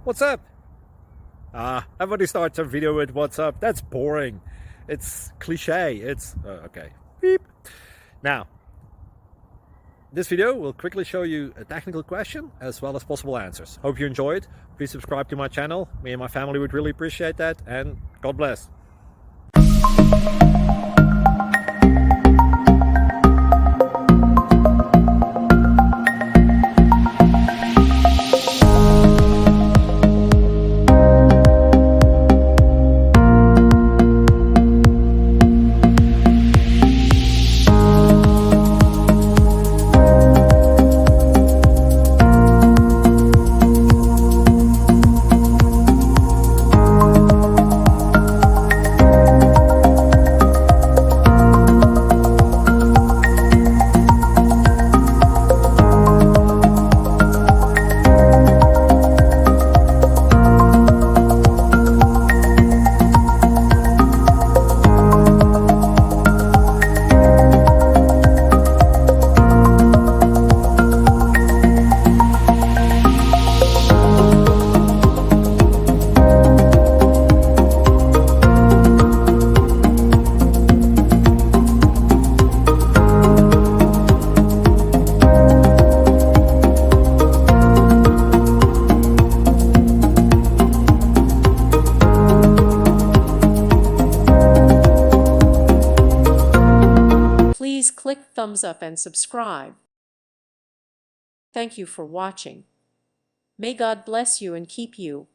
What's up? Everybody starts a video with what's up. That's boring. It's cliche. It's okay. Beep. Now, this video will quickly show you a technical question as well as possible answers. Hope you enjoyed. Please subscribe to my channel. Me and my family would really appreciate that, and God bless. Please click thumbs up and subscribe. Thank you for watching. May God bless you and keep you.